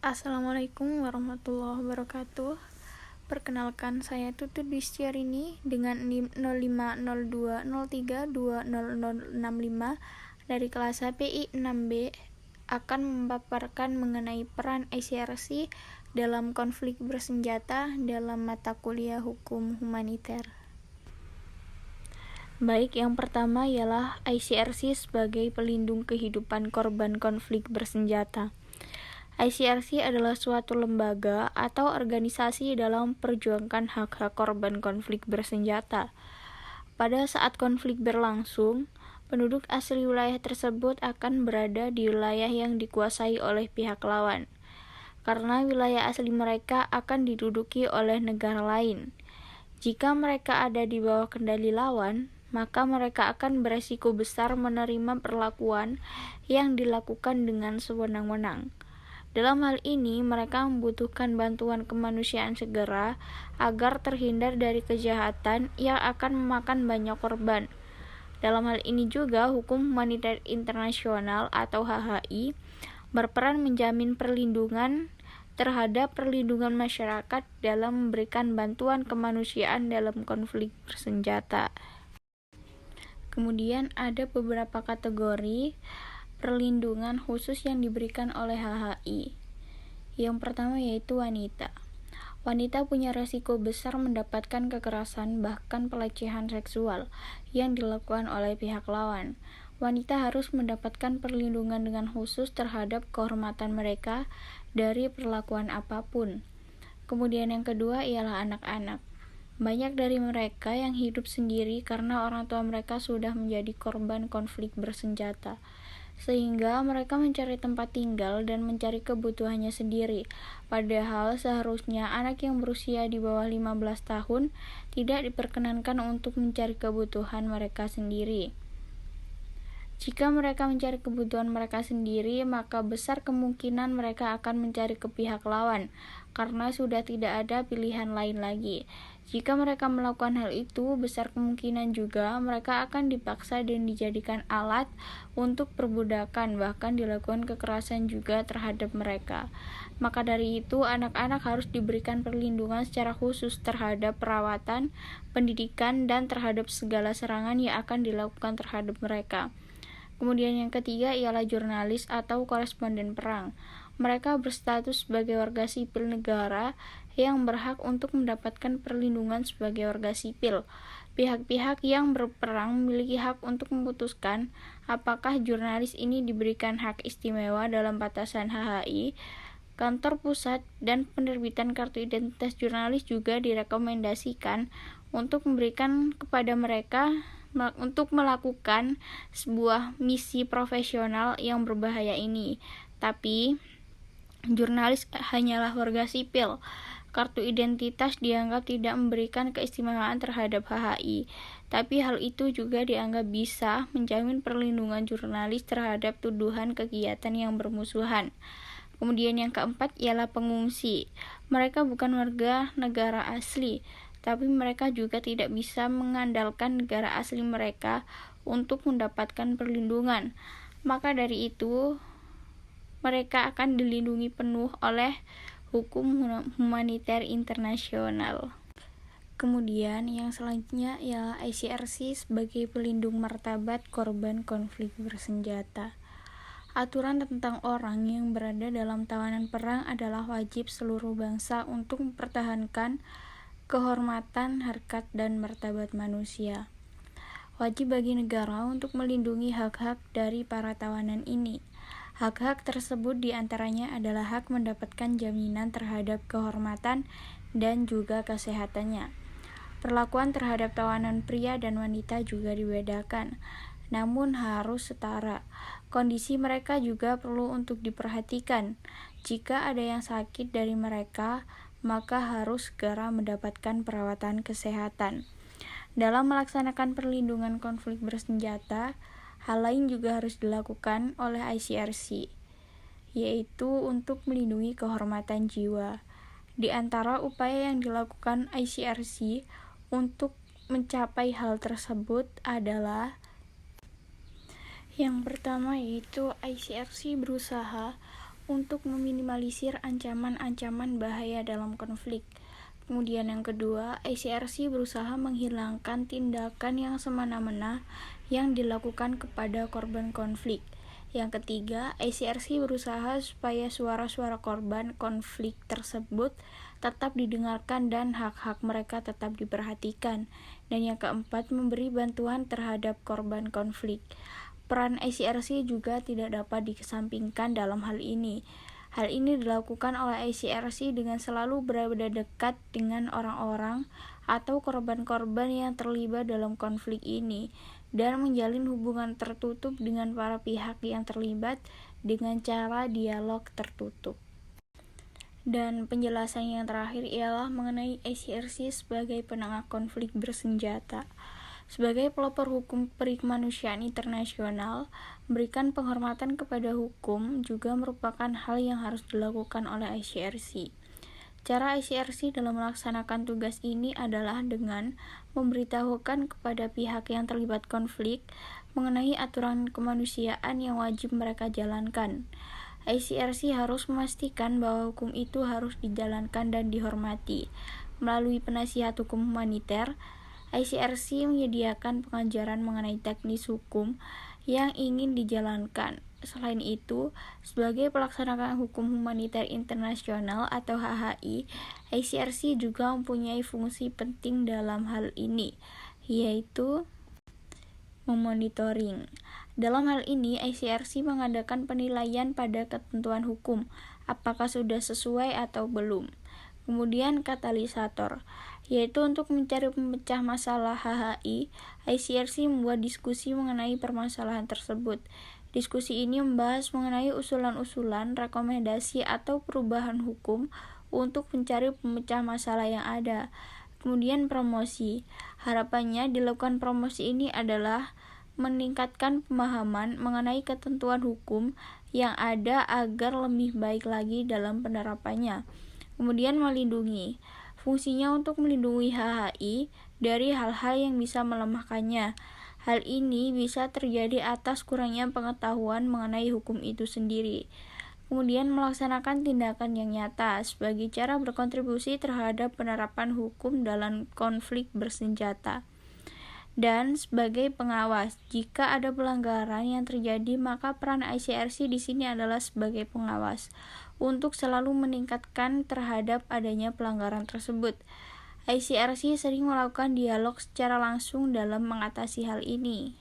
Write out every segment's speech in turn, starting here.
Assalamualaikum warahmatullahi wabarakatuh. Perkenalkan, saya Tutut Disciarini dengan NIM 050203200065 dari kelas HPI 6B akan memaparkan mengenai peran ICRC dalam konflik bersenjata dalam mata kuliah hukum humaniter. Baik, yang pertama ialah ICRC sebagai pelindung kehidupan korban konflik bersenjata. ICRC adalah suatu lembaga atau organisasi dalam memperjuangkan hak-hak korban konflik bersenjata. Pada saat konflik berlangsung, penduduk asli wilayah tersebut akan berada di wilayah yang dikuasai oleh pihak lawan, karena wilayah asli mereka akan diduduki oleh negara lain. Jika mereka ada di bawah kendali lawan, maka mereka akan beresiko besar menerima perlakuan yang dilakukan dengan sewenang-wenang. Dalam hal ini, mereka membutuhkan bantuan kemanusiaan segera agar terhindar dari kejahatan yang akan memakan banyak korban. Dalam hal ini juga, hukum humaniter internasional atau HHI berperan menjamin perlindungan terhadap perlindungan masyarakat dalam memberikan bantuan kemanusiaan dalam konflik bersenjata. Kemudian ada beberapa kategori perlindungan khusus yang diberikan oleh HHI. Yang pertama yaitu wanita. Wanita punya resiko besar mendapatkan kekerasan bahkan pelecehan seksual yang dilakukan oleh pihak lawan. Wanita harus mendapatkan perlindungan dengan khusus terhadap kehormatan mereka dari perlakuan apapun. Kemudian yang kedua ialah anak-anak. Banyak dari mereka yang hidup sendiri karena orang tua mereka sudah menjadi korban konflik bersenjata, sehingga mereka mencari tempat tinggal dan mencari kebutuhannya sendiri. Padahal seharusnya anak yang berusia di bawah 15 tahun tidak diperkenankan untuk mencari kebutuhan mereka sendiri. Jika mereka mencari kebutuhan mereka sendiri, maka besar kemungkinan mereka akan mencari ke pihak lawan, karena sudah tidak ada pilihan lain lagi. Jika mereka melakukan hal itu, besar kemungkinan juga mereka akan dipaksa dan dijadikan alat untuk perbudakan, bahkan dilakukan kekerasan juga terhadap mereka. Maka dari itu, anak-anak harus diberikan perlindungan secara khusus terhadap perawatan, pendidikan, dan terhadap segala serangan yang akan dilakukan terhadap mereka. Kemudian yang ketiga ialah jurnalis atau koresponden perang. Mereka berstatus sebagai warga sipil negara yang berhak untuk mendapatkan perlindungan sebagai warga sipil. Pihak-pihak yang berperang memiliki hak untuk memutuskan apakah jurnalis ini diberikan hak istimewa dalam batasan HHI. Kantor pusat dan penerbitan kartu identitas jurnalis juga direkomendasikan untuk memberikan kepada mereka untuk melakukan sebuah misi profesional yang berbahaya ini. Tapi jurnalis hanyalah warga sipil. Kartu identitas dianggap tidak memberikan keistimewaan terhadap HHI, tapi hal itu juga dianggap bisa menjamin perlindungan jurnalis terhadap tuduhan kegiatan yang bermusuhan. Kemudian yang keempat ialah pengungsi. Mereka bukan warga negara asli, tapi mereka juga tidak bisa mengandalkan negara asli mereka untuk mendapatkan perlindungan. Maka dari itu, mereka akan dilindungi penuh oleh hukum humaniter internasional. Kemudian yang selanjutnya ialah ICRC sebagai pelindung martabat korban konflik bersenjata. Aturan tentang orang yang berada dalam tawanan perang adalah wajib seluruh bangsa untuk mempertahankan kehormatan, harkat, dan martabat manusia. Wajib bagi negara untuk melindungi hak-hak dari para tawanan ini. Hak-hak tersebut diantaranya adalah hak mendapatkan jaminan terhadap kehormatan dan juga kesehatannya. Perlakuan terhadap tawanan pria dan wanita juga dibedakan, namun harus setara. Kondisi mereka juga perlu untuk diperhatikan. Jika ada yang sakit dari mereka, maka harus segera mendapatkan perawatan kesehatan. Dalam melaksanakan perlindungan konflik bersenjata, hal lain juga harus dilakukan oleh ICRC, yaitu untuk melindungi kehormatan jiwa. Di antara upaya yang dilakukan ICRC untuk mencapai hal tersebut adalah yang pertama yaitu ICRC berusaha untuk meminimalisir ancaman-ancaman bahaya dalam konflik. Kemudian yang kedua, ICRC berusaha menghilangkan tindakan yang semena-mena yang dilakukan kepada korban konflik. Yang ketiga, ICRC berusaha supaya suara-suara korban konflik tersebut tetap didengarkan dan hak-hak mereka tetap diperhatikan. Dan yang keempat, memberi bantuan terhadap korban konflik. Peran ICRC juga tidak dapat dikesampingkan dalam hal ini. Hal ini dilakukan oleh ICRC dengan selalu berada dekat dengan orang-orang atau korban-korban yang terlibat dalam konflik ini dan menjalin hubungan tertutup dengan para pihak yang terlibat dengan cara dialog tertutup. Dan penjelasan yang terakhir ialah mengenai ICRC sebagai penengah konflik bersenjata. Sebagai pelopor hukum perikemanusiaan internasional, memberikan penghormatan kepada hukum juga merupakan hal yang harus dilakukan oleh ICRC. Cara ICRC dalam melaksanakan tugas ini adalah dengan memberitahukan kepada pihak yang terlibat konflik mengenai aturan kemanusiaan yang wajib mereka jalankan. ICRC harus memastikan bahwa hukum itu harus dijalankan dan dihormati. Melalui penasihat hukum humaniter, ICRC menyediakan pengajaran mengenai teknis hukum yang ingin dijalankan. Selain itu, sebagai pelaksana hukum humaniter internasional atau HHI, ICRC juga mempunyai fungsi penting dalam hal ini, yaitu memonitoring. Dalam hal ini, ICRC mengadakan penilaian pada ketentuan hukum, apakah sudah sesuai atau belum. Kemudian katalisator, yaitu untuk mencari pemecah masalah HHI, ICRC membuat diskusi mengenai permasalahan tersebut. Diskusi ini membahas mengenai usulan-usulan, rekomendasi, atau perubahan hukum untuk mencari pemecah masalah yang ada. Kemudian promosi. Harapannya dilakukan promosi ini adalah meningkatkan pemahaman mengenai ketentuan hukum yang ada agar lebih baik lagi dalam penerapannya. Kemudian melindungi. Fungsinya untuk melindungi HHI dari hal-hal yang bisa melemahkannya. Hal ini bisa terjadi atas kurangnya pengetahuan mengenai hukum itu sendiri. Kemudian melaksanakan tindakan yang nyata sebagai cara berkontribusi terhadap penerapan hukum dalam konflik bersenjata. Dan sebagai pengawas, jika ada pelanggaran yang terjadi, maka peran ICRC di sini adalah sebagai pengawas untuk selalu meningkatkan terhadap adanya pelanggaran tersebut. ICRC sering melakukan dialog secara langsung dalam mengatasi hal ini.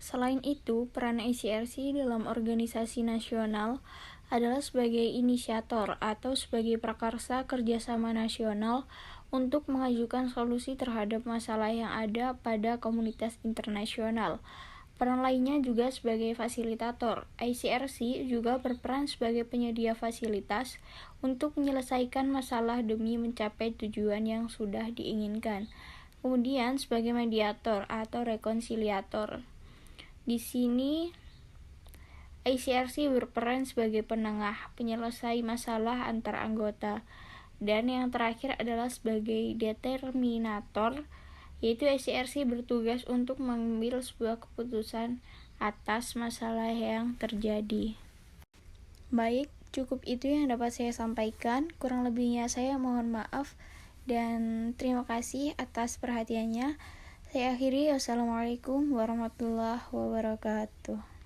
Selain itu, peran ICRC dalam organisasi nasional adalah sebagai inisiator atau sebagai prakarsa kerjasama nasional untuk mengajukan solusi terhadap masalah yang ada pada komunitas internasional. Peran lainnya juga sebagai fasilitator. ICRC juga berperan sebagai penyedia fasilitas untuk menyelesaikan masalah demi mencapai tujuan yang sudah diinginkan. Kemudian sebagai mediator atau rekonsiliator. Di sini ICRC berperan sebagai penengah, penyelesai masalah antar anggota. Dan yang terakhir adalah sebagai determinator, yaitu ICRC bertugas untuk mengambil sebuah keputusan atas masalah yang terjadi. Baik, cukup itu yang dapat saya sampaikan. Kurang lebihnya saya mohon maaf dan terima kasih atas perhatiannya. Saya akhiri. Wassalamualaikum warahmatullahi wabarakatuh.